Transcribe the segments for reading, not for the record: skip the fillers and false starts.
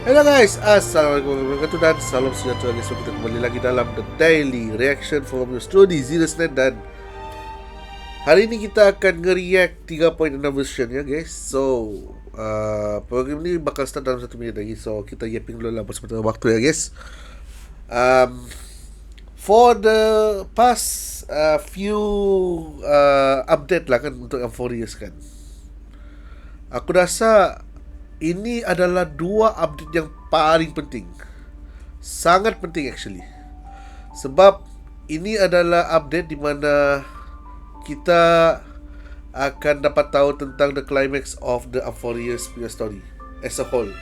Hello guys, Assalamualaikum warahmatullahi wabarakatuh dan salam sejahtera guys. So kita kembali lagi dalam The Daily Reaction from your Study Zealous Gaming. Dan hari ini kita akan nge-react 3.6 version ya guys. So program ni bakal start dalam 1 minit lagi. So kita yapping dulu lah bersama waktu ya guys. For the past few update lah kan untuk Euphorious kan, aku rasa ini adalah dua update yang paling penting. Sangat penting actually. Sebab ini adalah update di mana kita akan dapat tahu tentang the climax of the Euphorious punya story as a whole.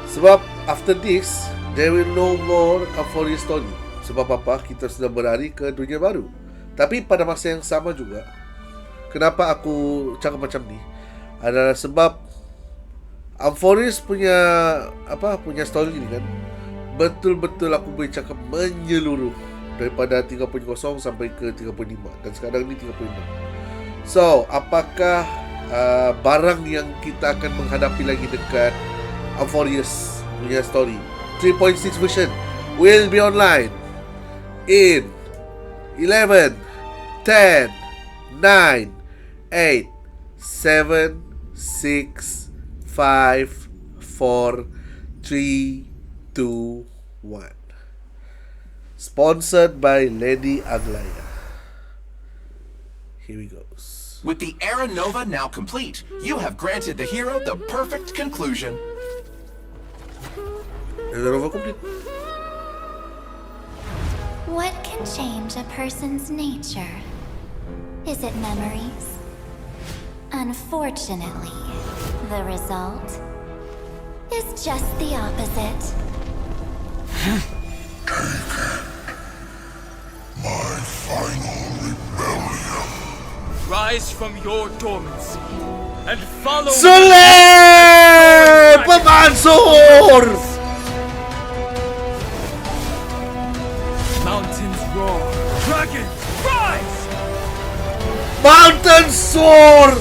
Sebab after this, there will no more Euphorious story. Sebab apa? Kita sudah berlari ke dunia baru. Tapi pada masa yang sama juga, kenapa aku cakap macam ni adalah sebab Euphorious punya story ni kan, betul-betul aku boleh cakap menyeluruh daripada 3.0 sampai ke 3.5 dan sekarang ni 3.6. So, apakah barang yang kita akan menghadapi lagi dekat Euphorious punya story 3.6 version will be online in 11, 10, 9, 8, 7, 6, 5, 4, 3, 2, 1. Sponsored by Lady Aglaya. Here we goes. With the Era Nova now complete, you have granted the hero the perfect conclusion. Is the Nova complete? What can change a person's nature? Is it memories? Unfortunately, the result is just the opposite. My final rebellion. Rise from your dormancy and follow Solat! Pemansur! Mountains roar, dragons rise! Mountain soar!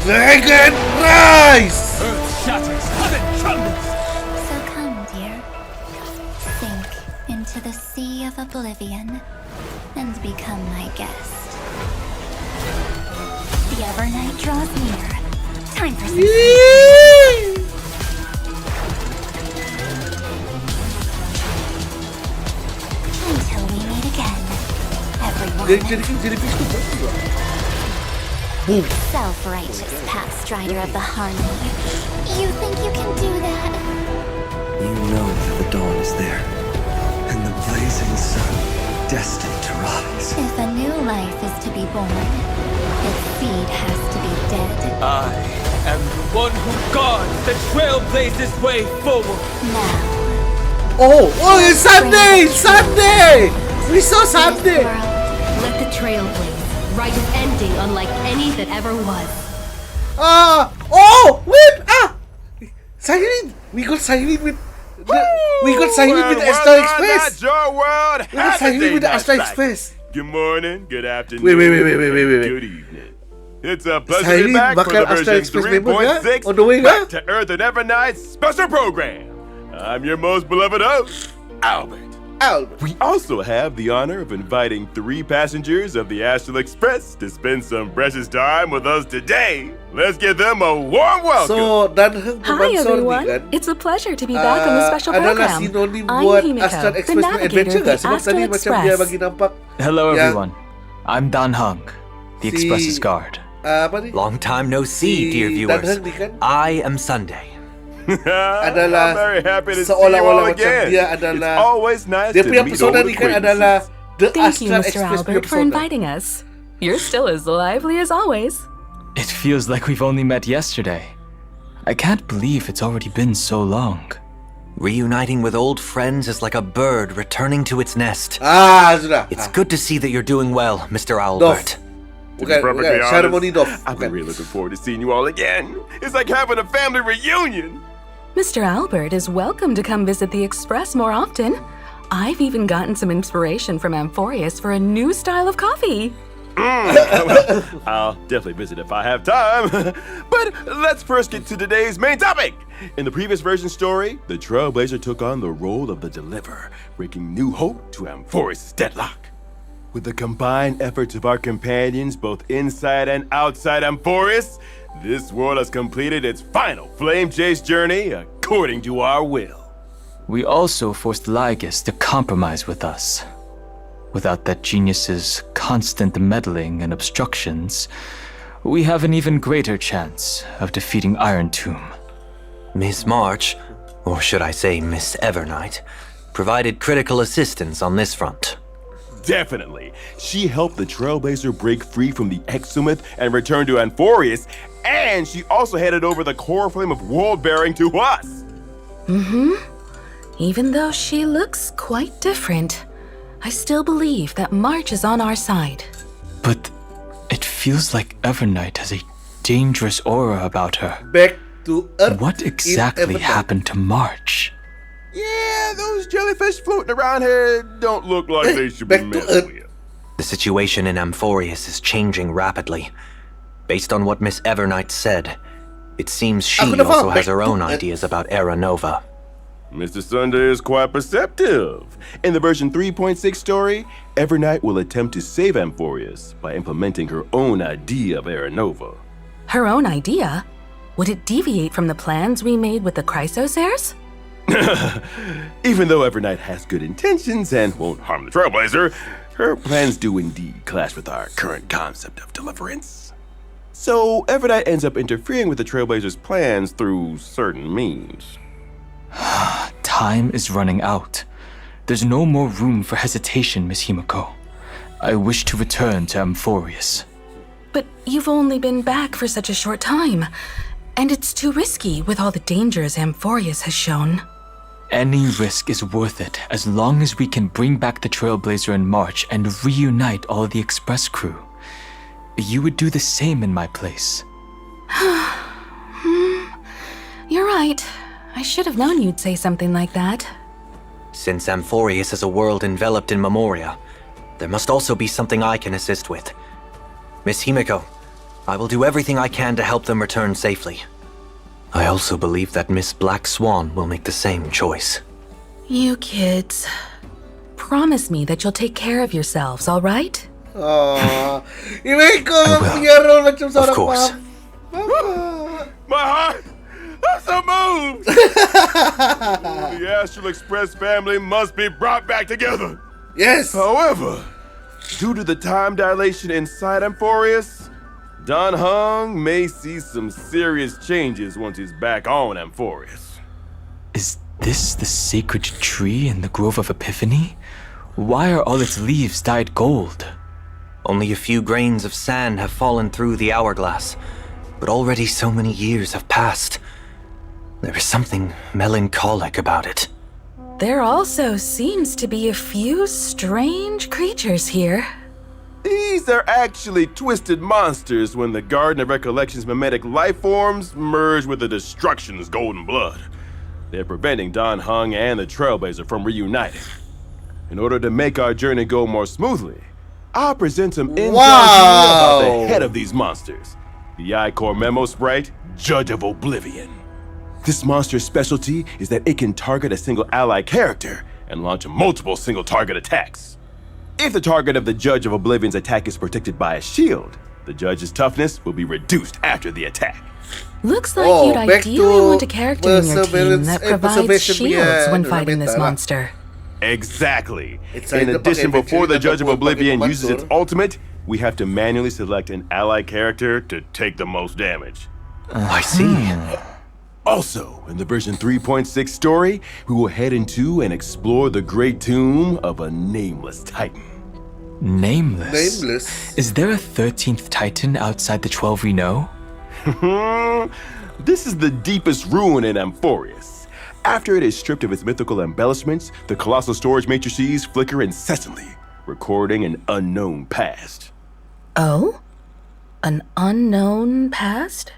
Dragon rise! Earth shatters, heaven trembles! So come, dear. Sink into the sea of oblivion and become my guest. The Evernight draws near. Time for some until we meet again, everyone. Jadi fish tu juga. Boom. Self-righteous path strider of the harmony. You think you can do that? You know that the dawn is there, and the blazing sun destined to rise. If a new life is to be born, its seed has to be dead. I am the one who guards the trailblazer's way forward. Now, Oh, it's Sunday! Sunday! We saw this Sunday! world, Let the trail blaze, write an ending unlike any that ever was. Seiren! We got Seiren with the Astral Express! We got Seiren with the Astral Express! Good morning, good afternoon, Wait. good evening. It's a pleasure to be back for the Astral version Express member, 3.6 on the way, Back to Earth and Evernight special program. I'm your most beloved host, Albert. We also have the honor of inviting 3 passengers of the Astral Express to spend some precious time with us today. Let's give them a warm welcome. So, datang Hi everyone, it's a pleasure to be back on this special adalah program. sinonim I'm buat Himiko, Astral the Express punya adventure navigator kan? of the Sebab tadi Astral macam dia Express. bagi nampak Hello yang everyone, I'm Dan Hung, the Si- Express's guard. apa ni? Long time no see, dear Si viewers. Danheng ni kan I am Sunday. I'm adalah very happy to see you seolah-olah all macam again. dia adalah It's always nice dia to punya meet persona old ni kan adalah acquaintances. The Thank you, Astral Mr. Express punya Albert, for persona. inviting us. You're still as lively as always. It feels like we've only met yesterday. I can't believe it's already been so long. Reuniting with old friends is like a bird returning to its nest. Sudah. It's good to see that you're doing well, Mr. Albert. To be perfectly honest, ceremony doff. I've been really looking forward to seeing you all again. It's like having a family reunion. Mr. Albert is welcome to come visit the Express more often. I've even gotten some inspiration from Euphorious for a new style of coffee. I'll definitely visit if I have time. But let's first get to today's main topic. In the previous version story, the Trailblazer took on the role of the Deliverer, bringing new hope to Amphorus' deadlock. With the combined efforts of our companions, both inside and outside Amphorus, this world has completed its final flame chase journey according to our will. We also forced Lygus to compromise with us. Without that genius's constant meddling and obstructions, we have an even greater chance of defeating Iron Tomb. Miss March, or should I say Miss Evernight, provided critical assistance on this front. Definitely. She helped the Trailblazer break free from the Exumeth and return to Amphorus, and she also handed over the core flame of world bearing to us. Even though she looks quite different, I still believe that March is on our side. But it feels like Evernight has a dangerous aura about her. Back to Earth. What exactly happened to March? Yeah, those jellyfish floating around here don't look like they should be messed with. The situation in Amphorus is changing rapidly. Based on what Miss Evernight said, it seems she also has her own ideas about Era Nova. Mr. Sunday is quite perceptive. In the version 3.6 story, Evernight will attempt to save Amphorus by implementing her own idea of Era Nova. Her own idea? Would it deviate from the plans we made with the Chrysosairs? Even though Evernight has good intentions and won't harm the Trailblazer, her plans do indeed clash with our current concept of deliverance. So Evernight ends up interfering with the Trailblazer's plans through certain means. Time is running out. There's no more room for hesitation, Miss Himiko. I wish to return to Amphorus. But you've only been back for such a short time, and it's too risky with all the dangers Amphorus has shown. Any risk is worth it as long as we can bring back the Trailblazer in March and reunite all the Express crew. You would do the same in my place. You're right. I should have known you'd say something like that. Since Amphorus is a world enveloped in memoria, there must also be something I can assist with. Miss Himiko, I will do everything I can to help them return safely. I also believe that Miss Black Swan will make the same choice. You kids. Promise me that you'll take care of yourselves, all right? Of course. My heart! I'm so moved! The Astral Express family must be brought back together. Yes! However, due to the time dilation inside Amphorus, Don Hung may see some serious changes once he's back on Amphorus. Is this the sacred tree in the Grove of Epiphany? Why are all its leaves dyed gold? Only a few grains of sand have fallen through the hourglass, but already so many years have passed. There is something melancholic about it. There also seems to be a few strange creatures here. These are actually twisted monsters when the Garden of Recollection's mimetic life forms merge with the Destruction's golden blood. They're preventing Don Hung and the Trailblazer from reuniting. In order to make our journey go more smoothly, I'll present some intel about the head of these monsters, the I-Core Memo Sprite, Judge of Oblivion. This monster's specialty is that it can target a single ally character and launch multiple single target attacks. If the target of the Judge of Oblivion's attack is protected by a shield, the Judge's toughness will be reduced after the attack. Looks like you'd ideally want a character in your team that provides shields when fighting this monster. Exactly. In addition, before the Judge of Oblivion uses its ultimate, we have to manually select an ally character to take the most damage. I see. Also, in the version 3.6 story, we will head into and explore the great tomb of a nameless titan. Nameless? Nameless? Is there a 13th titan outside the 12 we know? This is the deepest ruin in Amphorus. After it is stripped of its mythical embellishments, the colossal storage matrices flicker incessantly, recording an unknown past. Oh? An unknown past?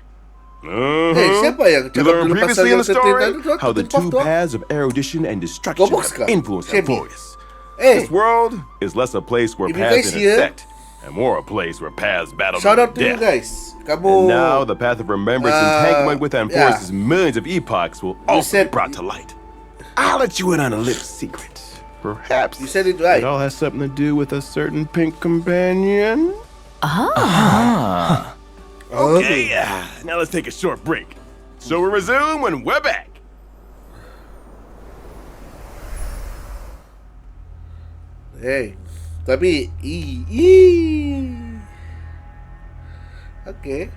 We learned previously in the story how the two paths of erudition and destruction have influenced Amphorus. This world is less a place where paths intersect or a place where paths battle Shout out to to you death. guys. Kamu. And now the path of remembrance entanglement with Amphoris's millions of epochs will also be brought to light. I'll let you in on a little secret. Perhaps you said it right. It all has something to do with a certain pink companion. Okay, now let's take a short break. So we'll resume when we're back. Hey, tapi Okay.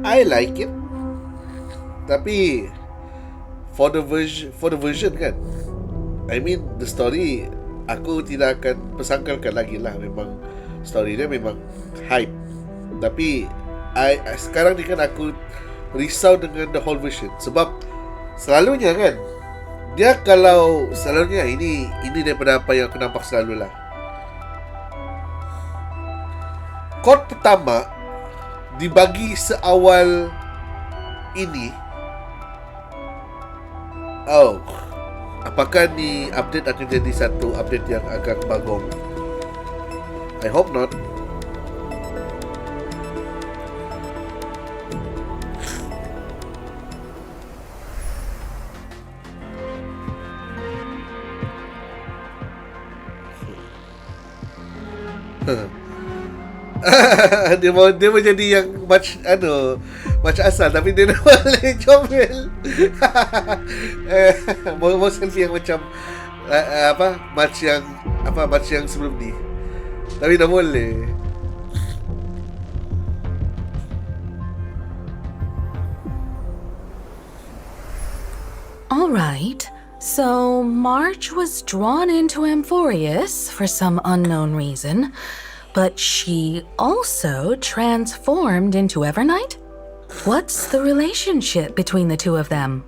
I like it. Tapi for the version kan, I mean the story, aku tidak akan pesangkalkan lagi lah. Memang story dia memang hype. Tapi sekarang ni kan aku risau dengan the whole version. Sebab selalunya kan, dia kalau selalunya ini daripada apa yang aku nampak selalu lah. Chord pertama dibagi seawal ini. Apakah ni update akan jadi satu update yang agak bagong? I hope not. dia mau jadi yang macam asal, tapi dia nak boleh comel. Mau selfie yang macam match yang sebelum ni, tapi dah boleh. All right. So March was drawn into Amphorius for some unknown reason, but she also transformed into Evernight? What's the relationship between the two of them?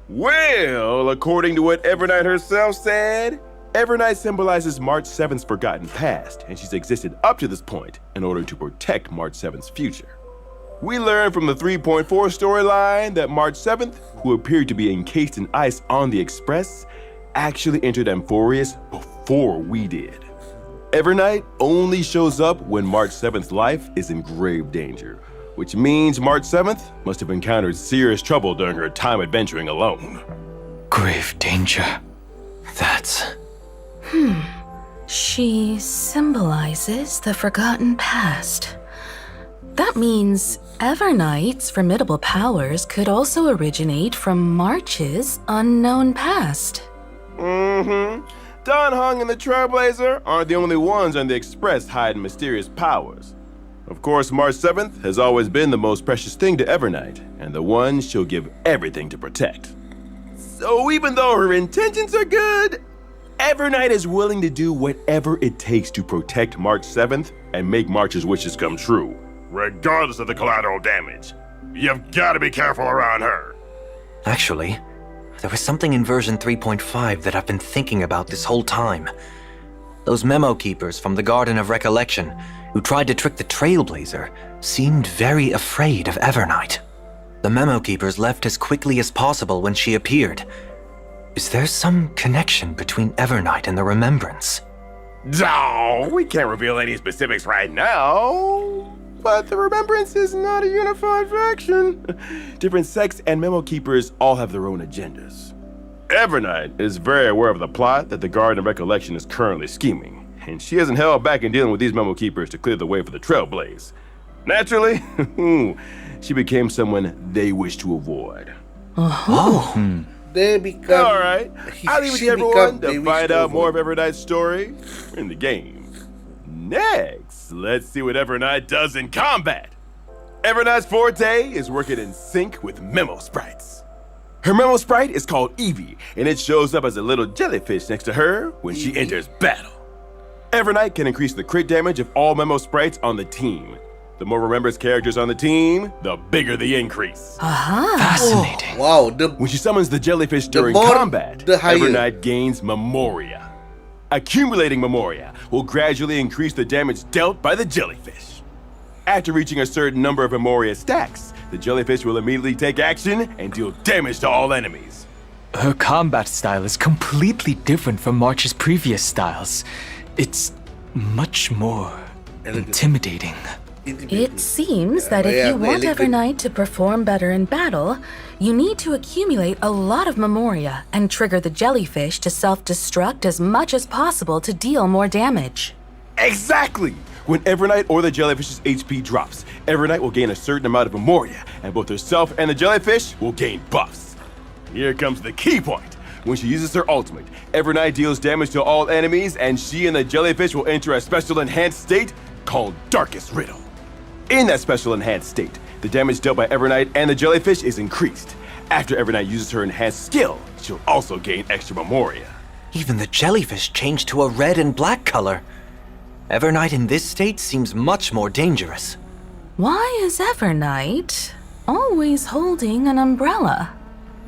Well, according to what Evernight herself said, Evernight symbolizes March 7th's forgotten past, and she's existed up to this point in order to protect March 7th's future. We learned from the 3.4 storyline that March 7th, who appeared to be encased in ice on the Express, actually entered Amphorius before we did. Evernight only shows up when March 7th's life is in grave danger, which means March 7th must have encountered serious trouble during her time adventuring alone. Grave danger. That's... She symbolizes the forgotten past. That means Evernight's formidable powers could also originate from March's unknown past. Don Hung and the Trailblazer aren't the only ones on the Express hiding mysterious powers. Of course, March 7th has always been the most precious thing to Evernight, and the one she'll give everything to protect. So even though her intentions are good, Evernight is willing to do whatever it takes to protect March 7th and make March's wishes come true, regardless of the collateral damage. You've got to be careful around her. Actually, there was something in version 3.5 that I've been thinking about this whole time. Those memo keepers from the Garden of Recollection who tried to trick the Trailblazer seemed very afraid of Evernight. The memo keepers left as quickly as possible when she appeared. Is there some connection between Evernight and the Remembrance? No, we can't reveal any specifics right now. But the Remembrance is not a unified faction. Different sects and memo keepers all have their own agendas. Evernight is very aware of the plot that the Garden of Recollection is currently scheming, and she hasn't held back in dealing with these memo keepers to clear the way for the Trailblaze. Naturally, she became someone they wish to avoid. They become... All right, I'll leave it to everyone to find out more of Evernight's story in the game. Next, let's see what Evernight does in combat. Evernight's forte is working in sync with memo sprites. Her memo sprite is called Evie, and it shows up as a little jellyfish next to her when she enters battle. Evernight can increase the crit damage of all memo sprites on the team. The more Remembrance characters on the team, the bigger the increase. Fascinating. Wow. When she summons the jellyfish during combat, Evernight gains Memoria. Accumulating Memoria will gradually increase the damage dealt by the jellyfish. After reaching a certain number of Memoria stacks, the jellyfish will immediately take action and deal damage to all enemies. Her combat style is completely different from March's previous styles. It's much more intimidating. It seems that if you want Evernight to perform better in battle, you need to accumulate a lot of memoria and trigger the jellyfish to self-destruct as much as possible to deal more damage. Exactly! When Evernight or the jellyfish's HP drops, Evernight will gain a certain amount of memoria, and both herself and the jellyfish will gain buffs. Here comes the key point. When she uses her ultimate, Evernight deals damage to all enemies, and she and the jellyfish will enter a special enhanced state called Darkest Riddle. In that special enhanced state, the damage dealt by Evernight and the jellyfish is increased. After Evernight uses her enhanced skill, she'll also gain extra memoria. Even the jellyfish changed to a red and black color. Evernight in this state seems much more dangerous. Why is Evernight always holding an umbrella?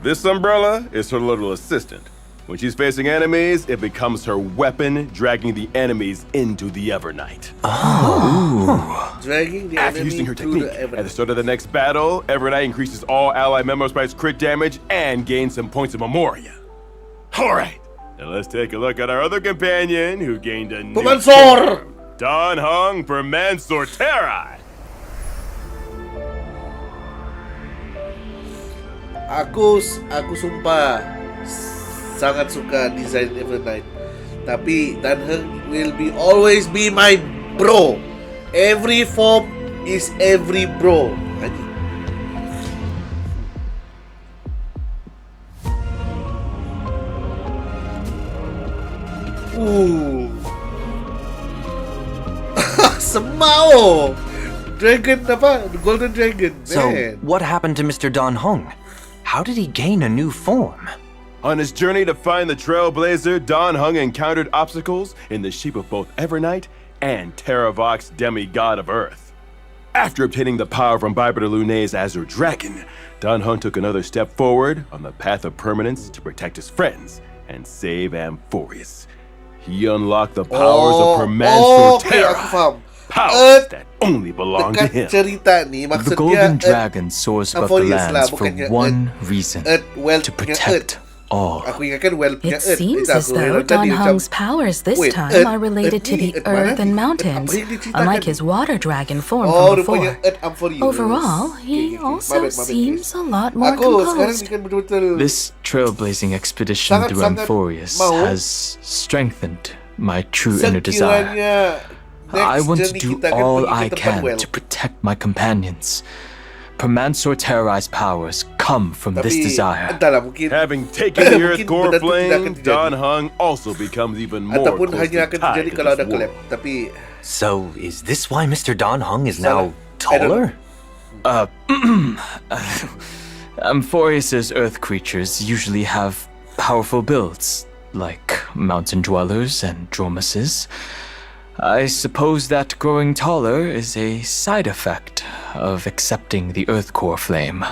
This umbrella is her little assistant. When she's facing enemies, it becomes her weapon, dragging the enemies into the Evernight. Dragging the After enemy using her to technique, the Evernight. at the start of the next battle, Evernight increases all ally member sprites' crit damage and gains some points of memoria. Alright, now let's take a look at our other companion who gained a new Pemansor! form. Don Hung for Mansor Terai. Aku sumpah sangat suka desain Evernight. Tapi Dan Heng will always be my bro. Every form is every bro. Anjing. Semau. Dragon apa? The Golden Dragon. So, Man. what happened to Mr. Dan Hong? How did he gain a new form? On his journey to find the Trailblazer, Don Hung encountered obstacles in the shape of both Evernight and Terravox, demigod of Earth. After obtaining the power from Bibiter Lune's Azure Dragon, Don Hung took another step forward on the path of permanence to protect his friends and save Amphorius. He unlocked the powers of Permansor Terra, powers that only belong to him. Cerita ni, The maksudnya Golden Dragon soars above the Amphorius lands lah, for bukannya one reason, wealth to punya protect all. Aku ingatkan wealth punya It seems as though Don Hung's powers this time are related to the earth and mountains, unlike his water dragon form from before. Overall, he also seems a lot more composed. This trailblazing expedition through Amphorius has strengthened my true inner desire. I want to do all I can to protect my companions. Permansor Terrai's powers come from this desire. Having taken the Earth Core Flame, Don Hung also becomes even more closely tied to this world. So, is this why Mr. Don Hung is now taller? Amphorius's earth creatures usually have powerful builds, like mountain dwellers and dromuses. I suppose that growing taller is a side effect of accepting the Earth Core Flame.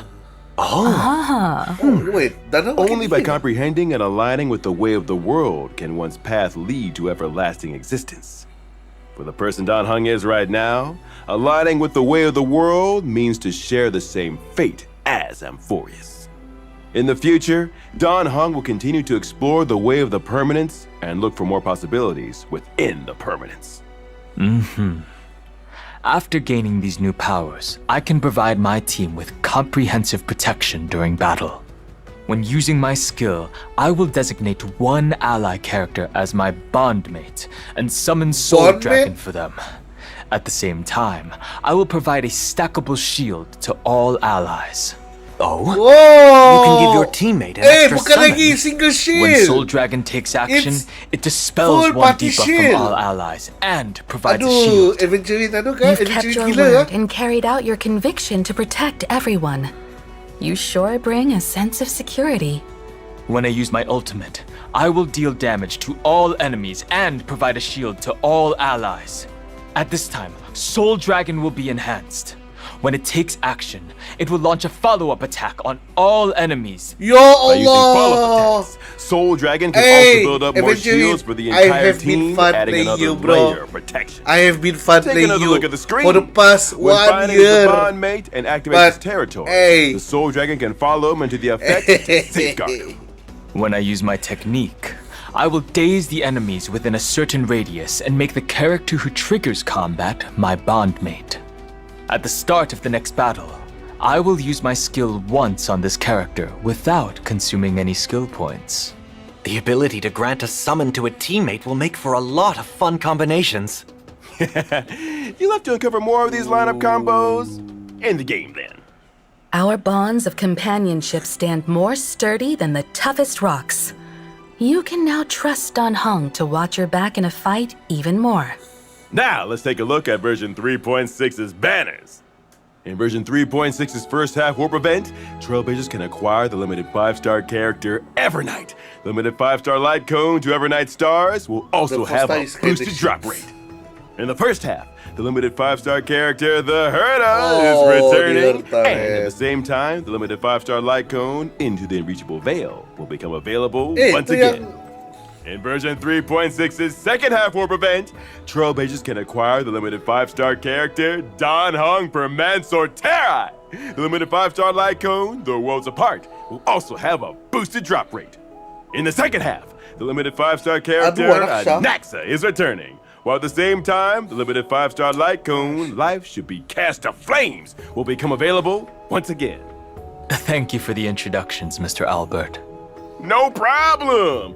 Only by comprehending and aligning with the way of the world can one's path lead to everlasting existence. For the person Don Hung is right now, aligning with the way of the world means to share the same fate as Amphorius. In the future, Don Hung will continue to explore the way of the permanence and look for more possibilities within the permanence. After gaining these new powers, I can provide my team with comprehensive protection during battle. When using my skill, I will designate one ally character as my bondmate and summon Soul Dragon for them. At the same time, I will provide a stackable shield to all allies. Oh? Whoa! You can give your teammate an extra bukan summon. lagi single shield. When Soul Dragon takes action, it dispels full one party debuff shield. from all allies and provides a Aduh, shield. adventure kan? You've kept your word and carried out your conviction to protect everyone. You sure bring a sense of security. When I use my ultimate, I will deal damage to all enemies and provide a shield to all allies. At this time, Soul Dragon will be enhanced. When it takes action, it will launch a follow-up attack on all enemies. Ya By using Allah! follow-up attacks, Soul Dragon can also build up more shields for the entire team, adding another layer of protection. I have been fun Take playing another you look at the screen. for the past When 1 finding year. the bond mate and activates But, his territory, hey. the Soul Dragon can follow him into the effect Safeguard him. When I use my technique, I will daze the enemies within a certain radius and make the character who triggers combat my bondmate. At the start of the next battle, I will use my skill once on this character without consuming any skill points. The ability to grant a summon to a teammate will make for a lot of fun combinations. You'll have to uncover more of these lineup combos in the game then. Our bonds of companionship stand more sturdy than the toughest rocks. You can now trust Dan Heng to watch your back in a fight even more. Now, let's take a look at version 3.6's banners. In version 3.6's first half warp event, Trailblazers can acquire the limited 5-star character Evernight. The limited 5-star light cone to Evernight stars will also have a boosted drop rate. In the first half, the limited 5-star character The Herda is returning, and at the same time, the limited 5-star light cone Into the Unreachable Veil will become available once again. In version 3.6's second half warp event, Trailblazers can acquire the limited 5-star character Dan Heng Permansor Terrai. The limited 5-star light cone, The Worlds Apart, will also have a boosted drop rate. In the second half, the limited 5-star character Naxa is returning. While at the same time, the limited 5-star light cone, Life Should Be Cast to Flames, will become available once again. Thank you for the introductions, Mr. Albert. No problem!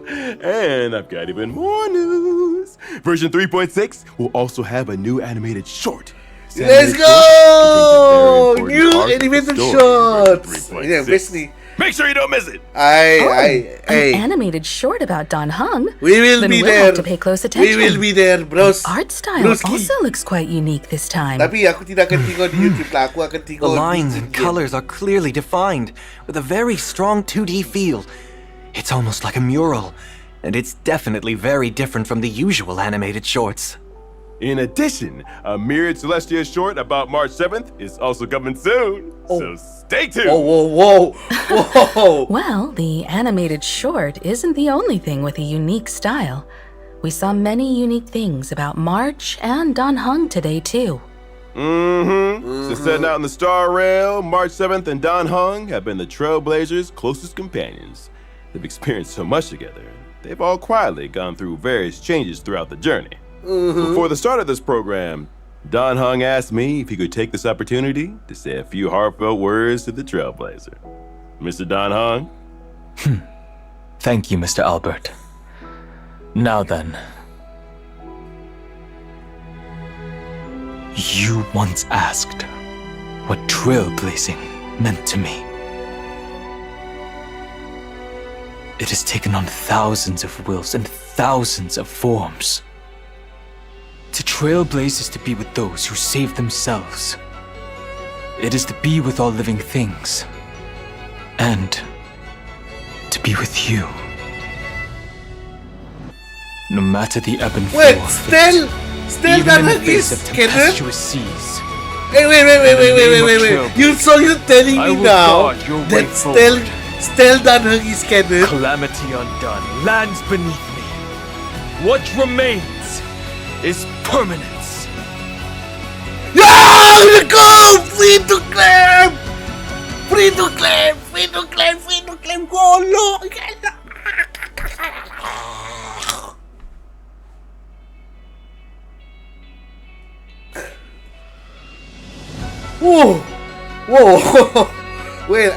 And I've got even more news. Version 3.6 will also have a new animated short. Let's go! New animated shorts! Yeah, basically. Make sure you don't miss it. An animated short about Dan Heng. We will be we'll there. Have to pay close attention. We will be there, bros. The art style also looks quite unique this time. Tapi aku tidak akan tinggal di YouTube lah. Aku akan The tinggal lines and colors are clearly defined, with a very strong 2D feel. It's almost like a mural, and it's definitely very different from the usual animated shorts. In addition, a mirrored Celestia short about March 7th is also coming soon, so stay tuned! Whoa! Well, the animated short isn't the only thing with a unique style. We saw many unique things about March and Dan Heng today, too. Since setting out in the Star Rail, March 7th and Dan Heng have been the Trailblazers' closest companions. They've experienced so much together, they've all quietly gone through various changes throughout the journey. Before the start of this program, Dan Heng asked me if he could take this opportunity to say a few heartfelt words to the Trailblazer. Mr. Dan Heng? Thank you, Mr. Albert. Now then. You once asked what trailblazing meant to me. It has taken on thousands of wills and thousands of forms. To trailblaze is to be with those who save themselves. It is to be with all living things. And to be with you. No matter the ebb and flow of fate, even in the face of tempestuous seas. Hey, wait. You're telling me now that Stel Dan Heng is canon? Calamity undone lands beneath me. What remains is permanence. Yeah! Let's go! Free to claim! Go, look! Whoa! Well,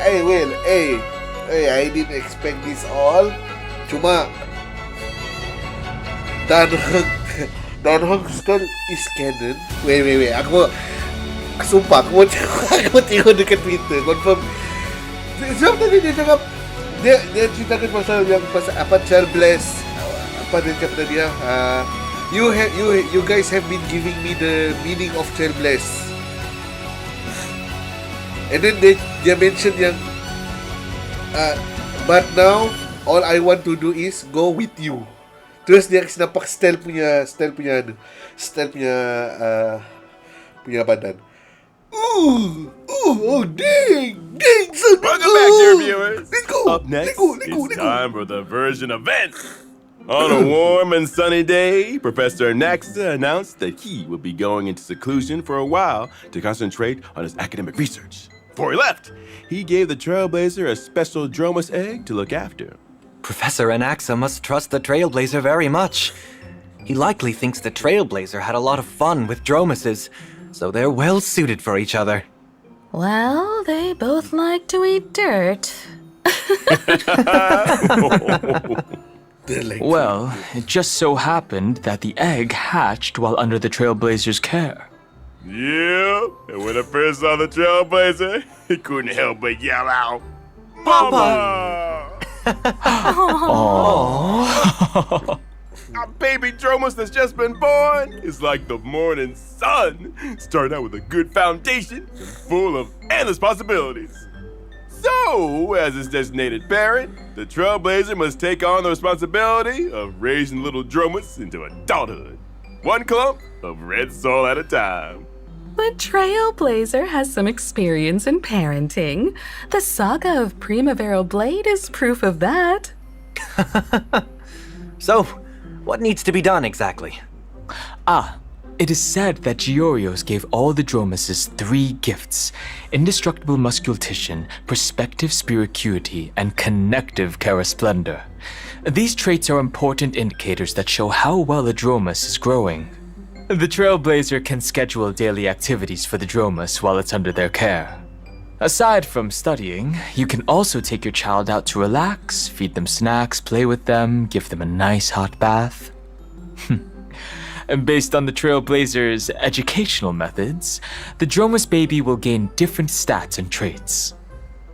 I didn't expect this all. Cuma Dan Heng still is canon. Wait. Aku mau tengok dekat Twitter. Confirm. Sebab tadi dia cakap dia ceritakan pasal apa child bless. Apa dia cakap dia? You guys have been giving me the meaning of child bless. And then dia mention yang but now all I want to do is go with you. Terus dia kasi nampak Stel punya badan. Dang, so welcome back, dear viewers. Up next, it's time for the version event. On a warm and sunny day, Professor Naxa announced that he would be going into seclusion for a while to concentrate on his academic research. Before he left, he gave the Trailblazer a special Dromus egg to look after. Professor Anaxa must trust the Trailblazer very much. He likely thinks the Trailblazer had a lot of fun with Dromuses, so they're well suited for each other. Well, they both like to eat dirt. Well, it just so happened that the egg hatched while under the Trailblazer's care. Yeah, and when I first saw the Trailblazer, he couldn't help but yell out, Mama! Aww. Our baby Dromus that's just been born is like the morning sun. Starting out with a good foundation and full of endless possibilities. So, as its designated parent, the Trailblazer must take on the responsibility of raising little Dromus into adulthood. One clump of red soil at a time. The Trailblazer has some experience in parenting. The saga of Primavera Blade is proof of that. So, what needs to be done exactly? It is said that Giorios gave all the Dromuses 3 gifts: indestructible musculation, perspective spiricuity, and connective Carasplendor. These traits are important indicators that show how well a Dromus is growing. The Trailblazer can schedule daily activities for the Dromus while it's under their care. Aside from studying, you can also take your child out to relax, feed them snacks, play with them, give them a nice hot bath. And based on the Trailblazer's educational methods, the Dromus baby will gain different stats and traits.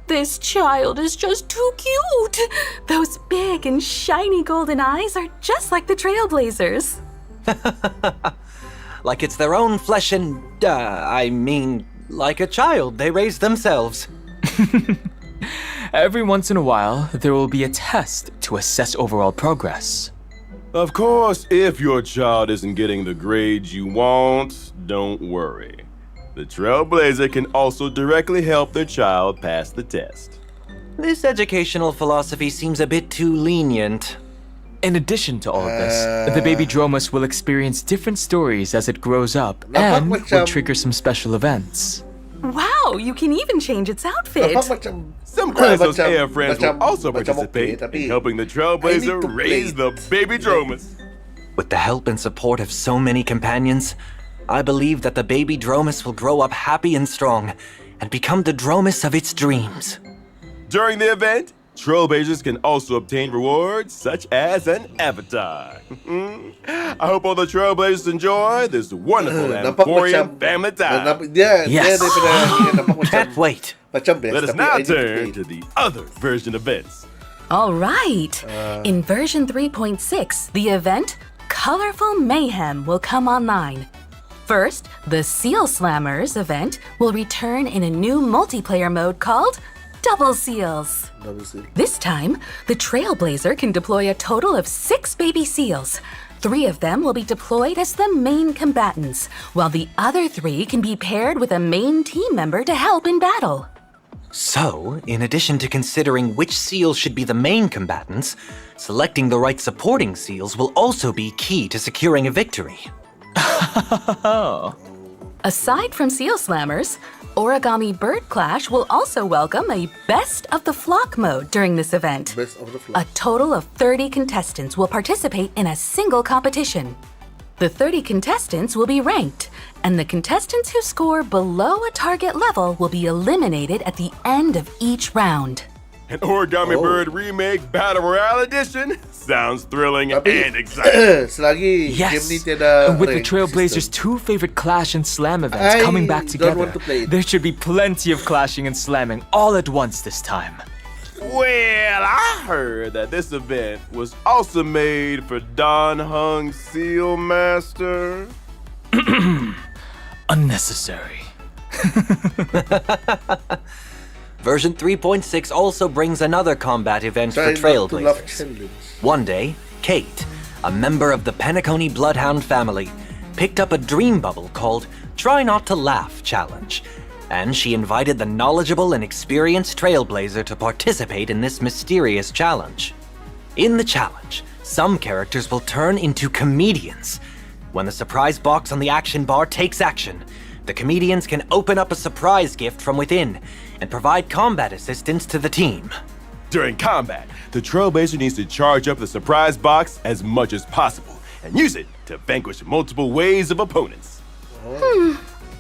This child is just too cute! Those big and shiny golden eyes are just like the Trailblazers. Like it's their own flesh and, like a child they raise themselves. Every once in a while, there will be a test to assess overall progress. Of course, if your child isn't getting the grades you want, don't worry. The Trailblazer can also directly help their child pass the test. This educational philosophy seems a bit too lenient. In addition to all of this, the baby Dromus will experience different stories as it grows up and will trigger some special events. Wow, you can even change its outfit. Some Kratos AF friends will also participate in helping the Trailblazer raise the baby Dromus. With the help and support of so many companions, I believe that the baby Dromus will grow up happy and strong and become the Dromus of its dreams. During the event, Trailblazers can also obtain rewards such as an avatar. I hope all the Trailblazers enjoy this wonderful Amphorian family time. Yes! Can't wait. Let us now turn to the other version events. All right. In version 3.6, the event Colorful Mayhem will come online. First, the Seal Slammers event will return in a new multiplayer mode called Double Seals. This time, the Trailblazer can deploy a total of 6 baby seals. 3 of them will be deployed as the main combatants, while the other 3 can be paired with a main team member to help in battle. So, in addition to considering which seals should be the main combatants, selecting the right supporting seals will also be key to securing a victory. Aside from Seal Slammers, Origami Bird Clash will also welcome a Best of the Flock mode during this event. Best of the Flock. A total of 30 contestants will participate in a single competition. The 30 contestants will be ranked, and the contestants who score below a target level will be eliminated at the end of each round. An Origami Bird Remake Battle Royale Edition sounds thrilling and exciting. Yes, with the Trailblazers' 2 favorite Clash and Slam events coming back together, there should be plenty of clashing and slamming all at once this time. Well, I heard that this event was also made for Don Hung Seal Master. Unnecessary. Version 3.6 also brings another combat event for Trailblazers. One day, Kate, a member of the Penacony Bloodhound family, picked up a dream bubble called Try Not to Laugh Challenge, and she invited the knowledgeable and experienced Trailblazer to participate in this mysterious challenge. In the challenge, some characters will turn into comedians. When the surprise box on the action bar takes action, the comedians can open up a surprise gift from within and provide combat assistance to the team. During combat, the Trailblazer needs to charge up the surprise box as much as possible and use it to vanquish multiple waves of opponents.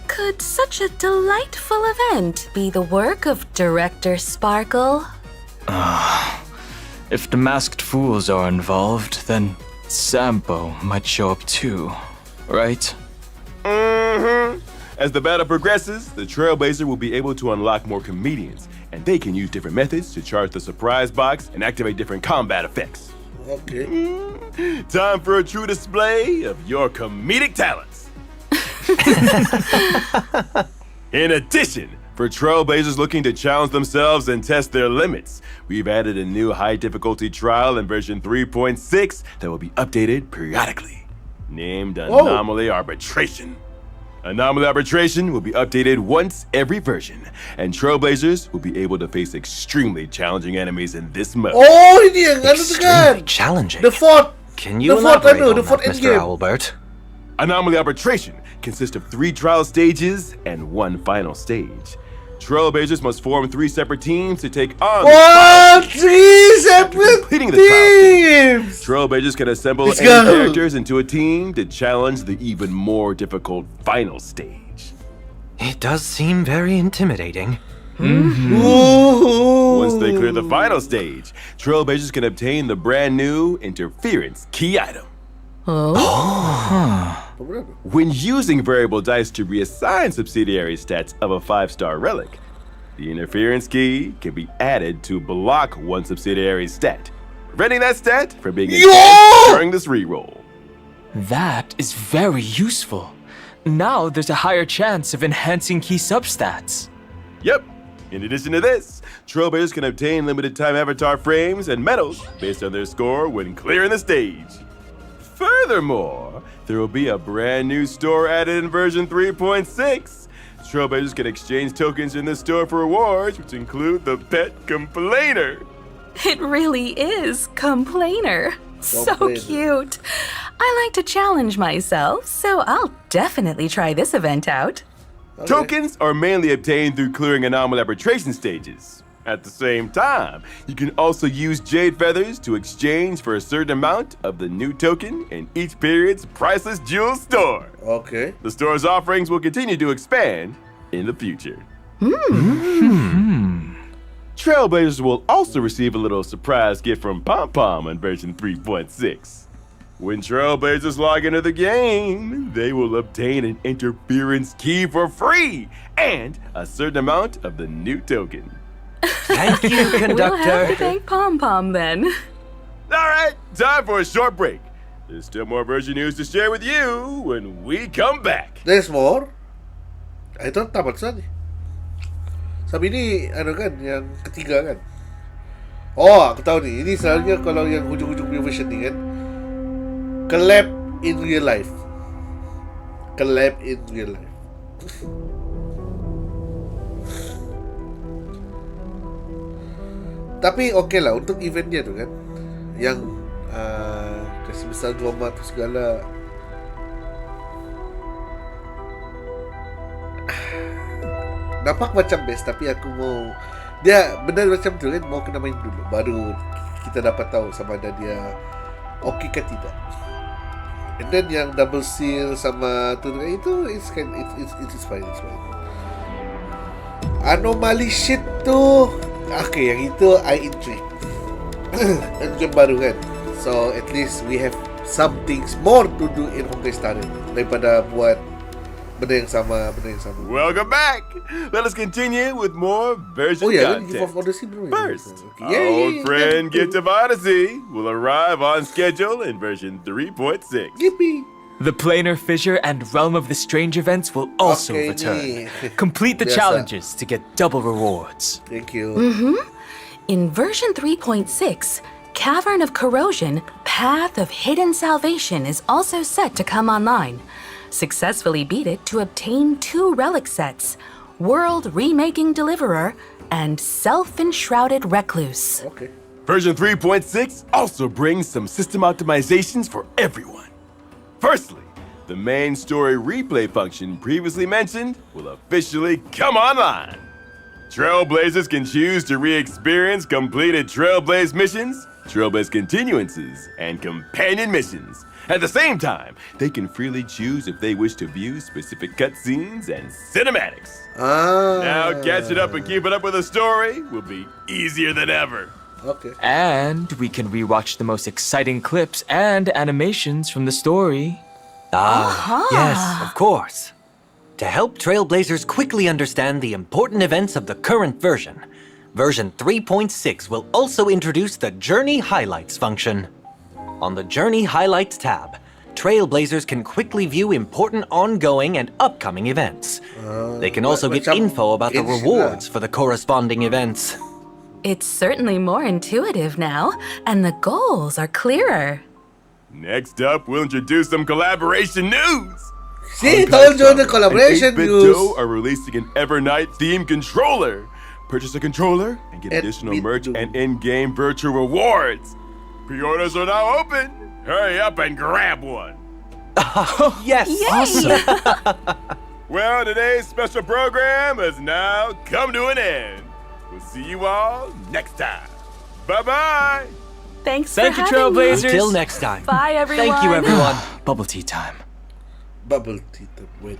Could such a delightful event be the work of Director Sparkle? If the masked fools are involved, then Sampo might show up too, right? As the battle progresses, the Trailblazer will be able to unlock more comedians, and they can use different methods to charge the surprise box and activate different combat effects. Okay. Time for a true display of your comedic talents. In addition, for Trailblazers looking to challenge themselves and test their limits, we've added a new high difficulty trial in version 3.6 that will be updated periodically, named Anomaly Arbitration. Anomaly Arbitration will be updated once every version, and Trailblazers will be able to face extremely challenging enemies in this mode. Oh, ini yang ano tu Extremely kan? challenging. The fort. Can you the fort, elaborate ano, on the fort that, Mr. endgame. Owlbert? Anomaly Arbitration consists of 3 trial stages and 1 final stage. Trailblazers must form 3 separate teams to take on What? 3 separate completing the trial stage. teams. Trailblazers can assemble Let's any go. characters into a team to challenge the even more difficult final stage. It does seem very intimidating. Once they clear the final stage, Trailblazers can obtain the brand new Interference key item. When using variable dice to reassign subsidiary stats of a 5-star relic, the Interference key can be added to block one subsidiary stat, preventing that stat from being engaged during this reroll. That is very useful. Now there's a higher chance of enhancing key substats. Yep. In addition to this, Trailblazers can obtain limited time avatar frames and medals based on their score when clearing the stage. Furthermore, there will be a brand new store added in version 3.6. Trailblazers can exchange tokens in the store for rewards, which include the Pet Complainer. It really is Complainer. So cute. I like to challenge myself, so I'll definitely try this event out. Tokens are mainly obtained through clearing anomaly arbitration stages. At the same time, you can also use jade feathers to exchange for a certain amount of the new token in each period's priceless jewel store. Okay. The store's offerings will continue to expand in the future. Trailblazers will also receive a little surprise gift from Pom Pom in version 3.6. When Trailblazers log into the game, they will obtain an interference key for free and a certain amount of the new token. Thank you, We'll have to conductor. thank Pom Pom then. All right, time for a short break. There's still more version news to share with you when we come back. There's more? Ito, tamat saan eh. Sabi ni, ano kan, yang ketiga kan. Oh, aku tahu ni. Ini selalunya kalau yang hujung-hujung punya version ni kan. Collab in real life. Collab in real life. Tapi okey lah untuk event dia tu kan. Yang kasih besar drama tu segala. Nampak macam best, tapi aku mau dia benda macam tu kan, mau kena main dulu baru kita dapat tahu sama ada dia okey ke tidak. And then yang double seal sama tu itu it's fine, it's fine. Anomaly shit tu okay, yang itu I intrigue. Game baru kan, so at least we have some things more to do in Honkai Star Rail daripada buat benda yang sama. Welcome back. Let us continue with more version then content. GeForce Odyssey belum. First, Okay. our old friend Gift of Odyssey will arrive on schedule in version 3.6. Yippee! The Planar Fissure and Realm of the Strange events will also Okay, return. ni. Complete the Biasa. challenges to get double rewards. Thank you. In version 3.6, Cavern of Corrosion, Path of Hidden Salvation is also set to come online. Successfully beat it to obtain 2 relic sets, World Remaking Deliverer and Self-Enshrouded Recluse. Okay. Version 3.6 also brings some system optimizations for everyone. Firstly, the main story replay function previously mentioned will officially come online. Trailblazers can choose to re-experience completed Trailblaze missions, Trailblaze continuances, and companion missions. At the same time, they can freely choose if they wish to view specific cutscenes and cinematics. Now catching up and keeping up with the story will be easier than ever. Okay. And we can rewatch the most exciting clips and animations from the story. Yes, of course. To help Trailblazers quickly understand the important events of the current version, version 3.6 will also introduce the Journey Highlights function. On the Journey Highlights tab, Trailblazers can quickly view important ongoing and upcoming events. They can also get info about the rewards for the corresponding events. It's certainly more intuitive now, and the goals are clearer. Next up, we'll introduce some collaboration news. See, told you the collaboration news. Are releasing an Evernight themed controller. Purchase a controller and get additional merch and in-game virtual rewards. Pre-orders are now open. Hurry up and grab one. Yes, awesome. Well, today's special program has now come to an end. We'll see you all next time. Bye-bye. Thanks Thank for you, having me. Trailblazers. Until next time. Bye, everyone. Thank you, everyone. Bubble tea time. Bubble tea. Wait.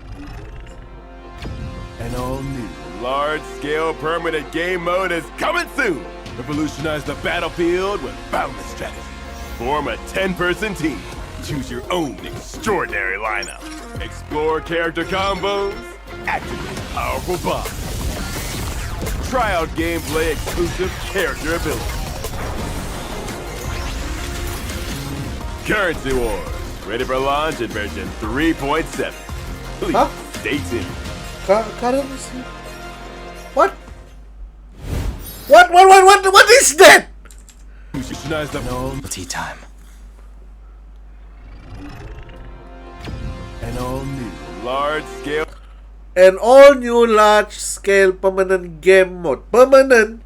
An all-new, large-scale permanent game mode is coming soon. Revolutionize the battlefield with boundless strategy. Form a 10-person team. Choose your own extraordinary lineup. Explore character combos. Activate powerful bots. Try out gameplay exclusive character abilities. Currency Wars. Ready for launch in version 3.7. Please stay tuned. Currency? What? What is that? Bubble tea time. An all-new, large-scale... An all-new large-scale permanent game mode. Permanent?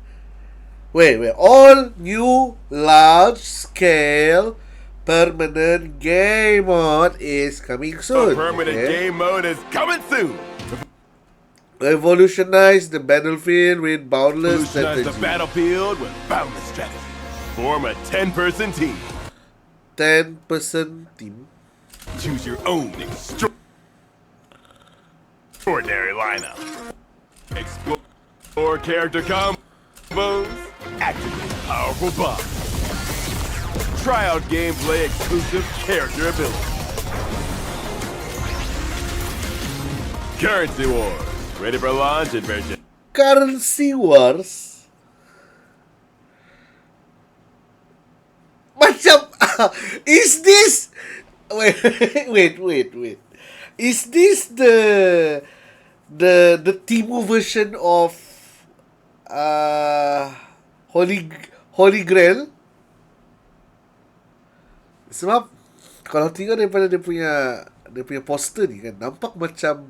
Wait. All-new large-scale permanent game mode is coming soon. The permanent game mode is coming soon. Revolutionize the battlefield with boundless strategy. Revolutionize the battlefield with boundless strategy. Form a 10-person team. 10-person team. Choose your own extraordinary lineup. Explore character combos. Activate powerful bots. Try out gameplay exclusive character abilities. Currency Wars. Ready for launch in version... Currency Wars? Macam... Is this... Wait. Is this the Timu version of Holy Grail? Sebab kalau tengok daripada dia punya poster ni kan, nampak macam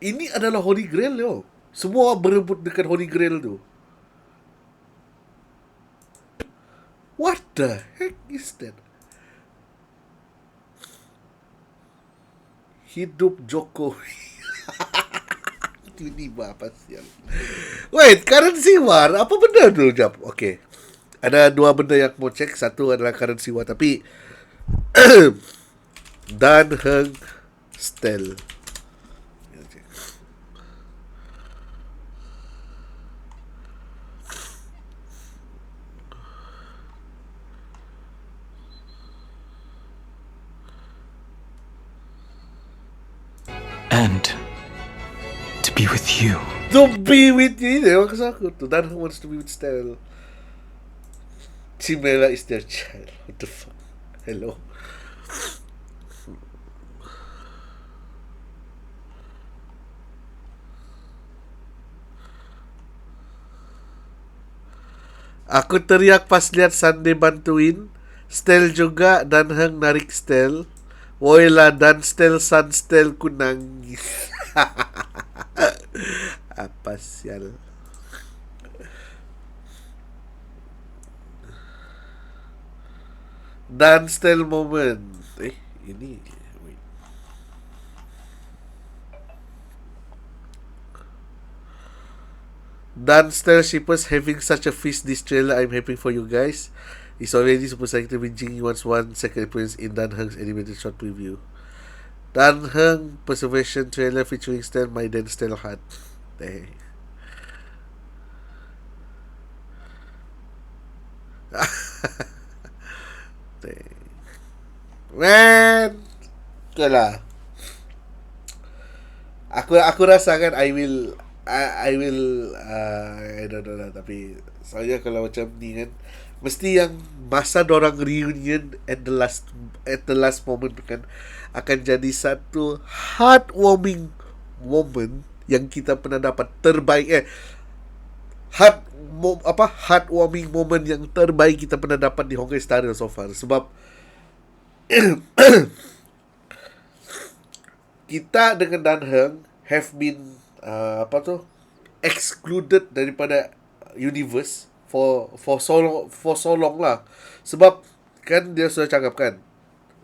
ini adalah Holy Grail yo. Semua berebut dekat Holy Grail tu. What the heck is that? Hidup Jokowi. Tiba-tiba apa sial. Wait, Currency War. Apa benda tu? Jap. Okay. Ada dua benda yang mau cek. Satu adalah Currency War. Tapi Dan Heng Stel. And to be with you. To be with you. Ini maksud aku tu. Dan Heng wants to be with Stel. Chimera is their child. What the fuck? Hello. Aku teriak pas lihat Sunday bantuin. Stel juga dan Heng narik Stel. Woyla dan Stel Sun Stel ku nangis. Apa sial. Dan Stel moment. Ini wait. Dan Style Shippers having such a feast this trailer. I'm happy for you guys. It's already super excited when Jing wants 1 second appearance in Dan Heng's animated short preview. Dan Heng Preservation trailer featuring Stan, my Dan Style Heart. Dang. Dang. Man. Okay lah. Aku rasa kan I don't know lah, tapi saya kalau macam ni kan mesti yang masa dorang reunion at the last moment kan akan jadi satu heartwarming moment yang kita pernah dapat terbaik heartwarming moment yang terbaik kita pernah dapat di Honkai Star Rail so far. Sebab kita dengan Dan Heng have been excluded daripada universe for so long lah. Sebab kan dia sudah cakap kan,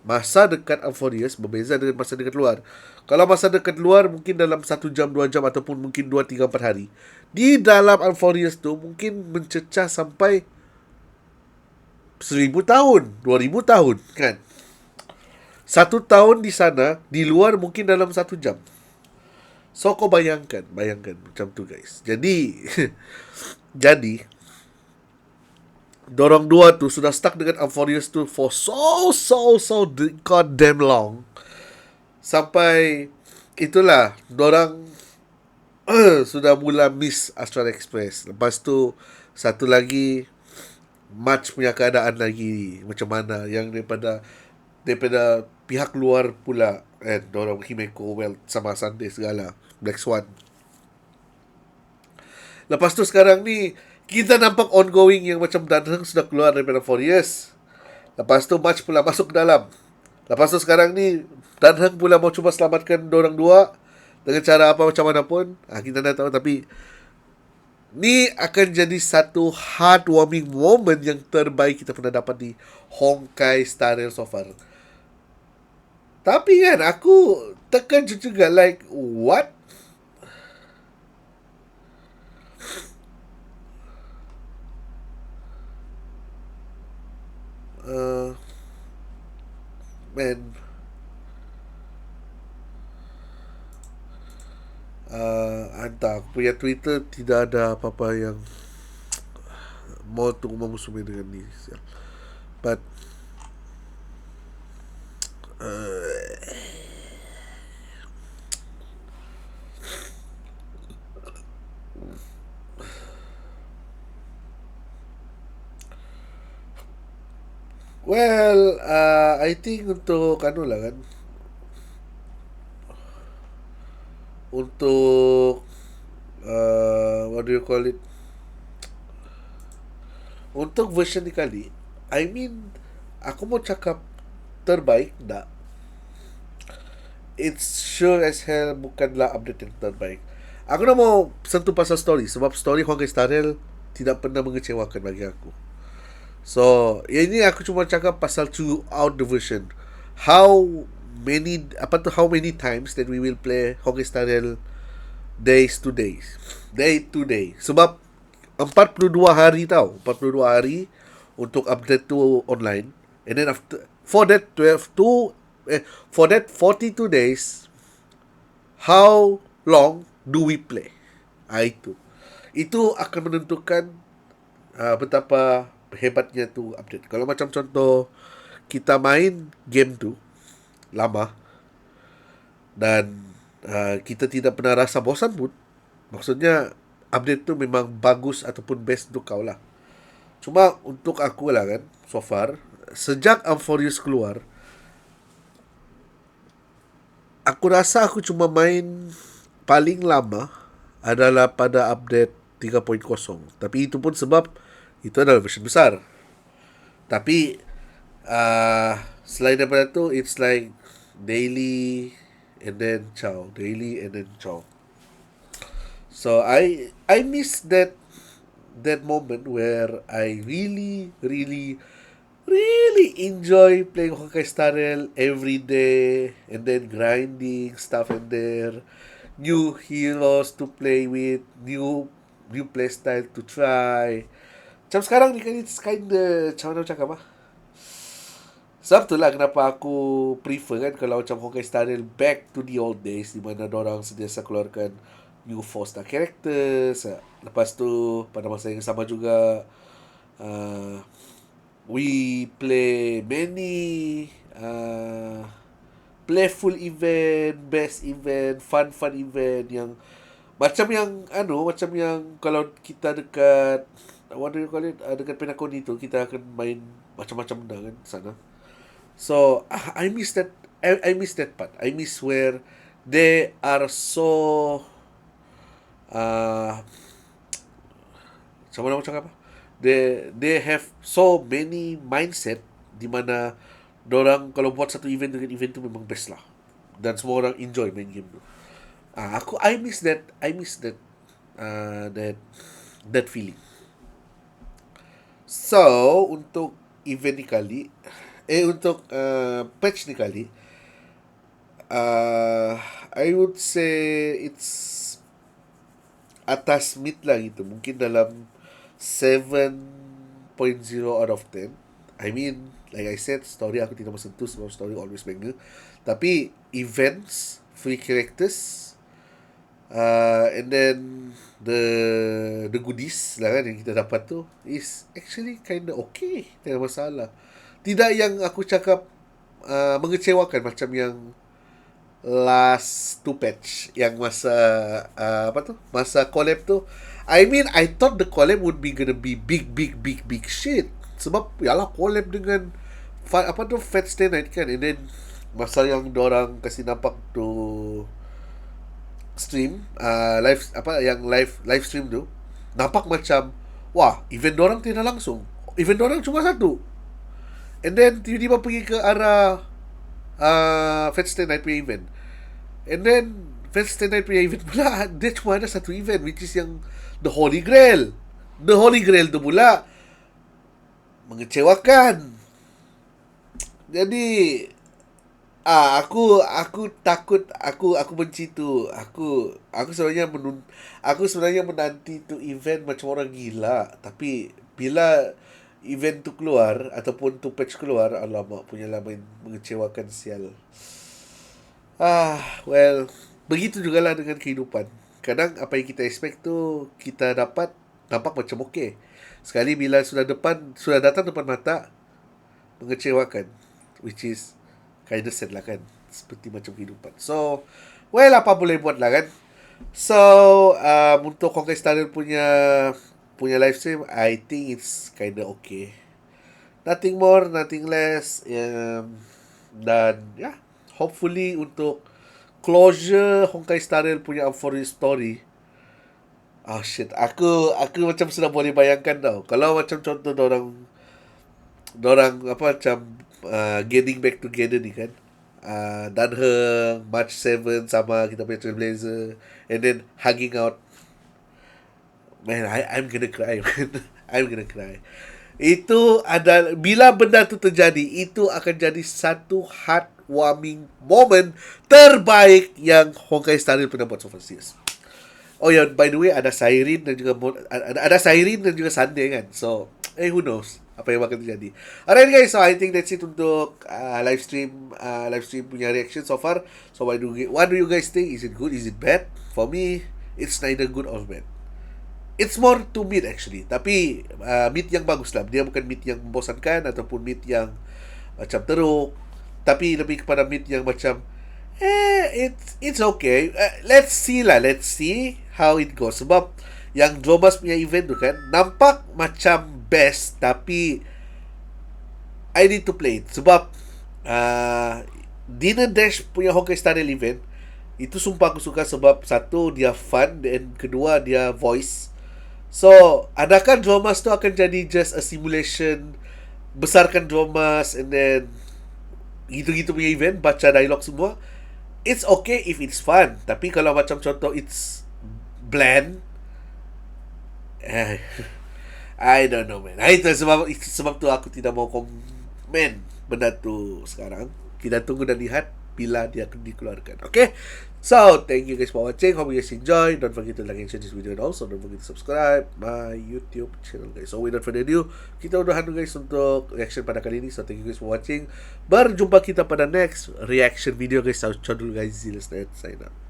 masa dekat Euphorius berbeza dengan masa dekat luar. Kalau masa dekat luar mungkin dalam 1 jam, 2 jam ataupun mungkin 2, 3, 4 hari. Di dalam Euphorius tu mungkin mencecah sampai 1000 tahun, 2000 tahun kan. 1 tahun di sana, di luar mungkin dalam 1 jam. So kau bayangkan macam tu guys. Jadi dorang dua tu sudah stuck dengan Euphorius tu for so goddamn long. Sampai itulah dorang sudah mula miss Astral Express. Lepas tu satu lagi March punya keadaan lagi macam mana yang daripada pihak luar pula dorang Himeko Well sama Sunday segala Black Swan. Lepas tu sekarang ni kita nampak ongoing yang macam Dan Heng sudah keluar daripada 4 years. Lepas tu March pula masuk ke dalam. Lepas tu sekarang ni Dan Heng pula mau cuba selamatkan dorang dua dengan cara apa macam mana pun. Kita dah tahu, tapi ni akan jadi satu heartwarming moment yang terbaik kita pernah dapat di Honkai Star Rail so far. Tapi kan aku terkejut juga, like what? Man, entah, aku punya Twitter tidak ada apa-apa yang mau untuk memusuhi dengan ni. But well, I think untuk lah kan, untuk what do you call it, untuk version ni kali, I mean, aku mau cakap terbaik tak? It's sure as hell bukanlah update yang terbaik. Aku nak mau sentuh pasal story, sebab story Honkai Star Rail tidak pernah mengecewakan bagi aku. So, ini aku cuma cakap pasal throughout the version. How many times that we will play Honkai Star Rail day to day. Sebab 42 hari tau. 42 hari untuk update tu online. And then for that 42 days, how long do we play? Itu akan menentukan betapa hebatnya tu update. Kalau macam contoh kita main game tu lama dan kita tidak pernah rasa bosan pun, maksudnya update tu memang bagus ataupun best untuk kau lah. Cuma untuk aku lah kan, so far sejak Euphorius keluar, aku rasa aku cuma main paling lama adalah pada update 3.0. Tapi itu pun sebab itu adalah version besar. Tapi selain daripada tu, it's like daily and then ciao. So I miss that moment where I really enjoy playing Honkai Star Rail every day and then grinding stuff in there, new heroes to play with, new new playstyle to try. Macam sekarang ni kan, it's kinda, macam mana cakap sebab tu lah kenapa aku prefer kan kalau macam Honkai Star Rail back to the old days di mana dorang sentiasa keluarkan new 4-star characters. Lepas tu pada masa yang sama juga we play many playful event, best event, fun event yang macam yang kalau kita dekat what do you call it, dekat Penacony tu kita akan main macam-macam benda kan sana. So I miss that. I miss that part. I miss where they are so sama nama cakap apa? They have so many mindset di mana dorang kalau buat satu event dengan event tu memang best lah. Dan semua orang enjoy main game tu. I miss that. That feeling. So untuk event ni kali, untuk patch ni kali, I would say it's atas mid lah gitu. Mungkin dalam 7.0 out of 10. I mean, like I said, story aku tidak mensentuh sebab story always banger. Tapi events, free characters, and then the goodies lah kan yang kita dapat tu is actually kinda okay. Tidak masalah. Tidak yang aku cakap mengecewakan macam yang last 2 patch yang masa masa collab tu. I mean, I thought the collab would be gonna be big shit. Sebab yalah collab dengan Fat Stay Night kan. And then masa yang dorang kasih nampak tu stream live stream tu, nampak macam wah, event dorang tidak langsung. Event dorang cuma satu. And then tiba-tiba pergi ke arah Fat Stay Night punya event. And then Fat Stay Night punya event pula dia cuma ada satu event, which is yang The Holy Grail. The Holy Grail tu pula mengecewakan. Jadi aku takut, aku benci tu. Aku sebenarnya menanti tu event macam orang gila. Tapi bila event tu keluar ataupun tu patch keluar, alamak, punyalah mengecewakan sial. Well, begitu jugalah dengan kehidupan. Kadang apa yang kita expect tu kita dapat nampak macam okey. Sekali bila sudah datang depan mata, mengecewakan, which is kind of sad lah kan, seperti macam kehidupan. So, well, apa boleh buat lah kan. So, untuk Honkai Star Rail punya live stream, I think it's kind of okay. Nothing more, nothing less. Dan yeah, hopefully untuk closure Honkai Star Rail punya Euphoria story. Shit, aku macam sudah boleh bayangkan tau. Kalau macam contoh dorang macam getting back together ni kan. Danheng, March 7 sama kita punya Trailblazer, and then hugging out. Man, I'm gonna cry, man. I'm gonna cry. Itu adalah, bila benda tu terjadi, itu akan jadi satu heartwarming moment terbaik yang Honkai Star Rail pernah buat so far. Serious. Oh ya, by the way, ada Seiren dan juga Sunday kan. So, who knows apa yang bakal terjadi. Alright guys, so I think that's it untuk live stream punya reaction so far. So what do you guys think? Is it good? Is it bad? For me, it's neither good or bad. It's more to mid actually. Tapi mid yang bagus lah. Dia bukan mid yang membosankan ataupun mid yang macam teruk. Tapi lebih kepada mid yang macam it's okay. Let's see how it goes. Sebab yang Dromas punya event tu kan nampak macam best, tapi I need to play it. Sebab Dinner Dash punya Honkai Star Rail event itu sumpah aku suka sebab satu, dia fun, dan kedua, dia voice. So, adakah Dromas tu akan jadi just a simulation, besarkan Dromas and then gitu-gitu punya event, baca dialog semua? It's okay if it's fun. Tapi kalau macam contoh it's bland, I don't know, man. Itu sebab tu aku tidak mau komen benda tu sekarang. Kita tunggu dan lihat bila dia akan dikeluarkan. Okay? So, thank you guys for watching. Hope you guys enjoy. Don't forget to like and share this video, and also don't forget to subscribe my YouTube channel, guys. So, without further ado, kita udahan guys untuk reaction pada kali ini. So, thank you guys for watching. Berjumpa kita pada next reaction video, guys. Ciao dulu guys. Zealous Gaming sign out.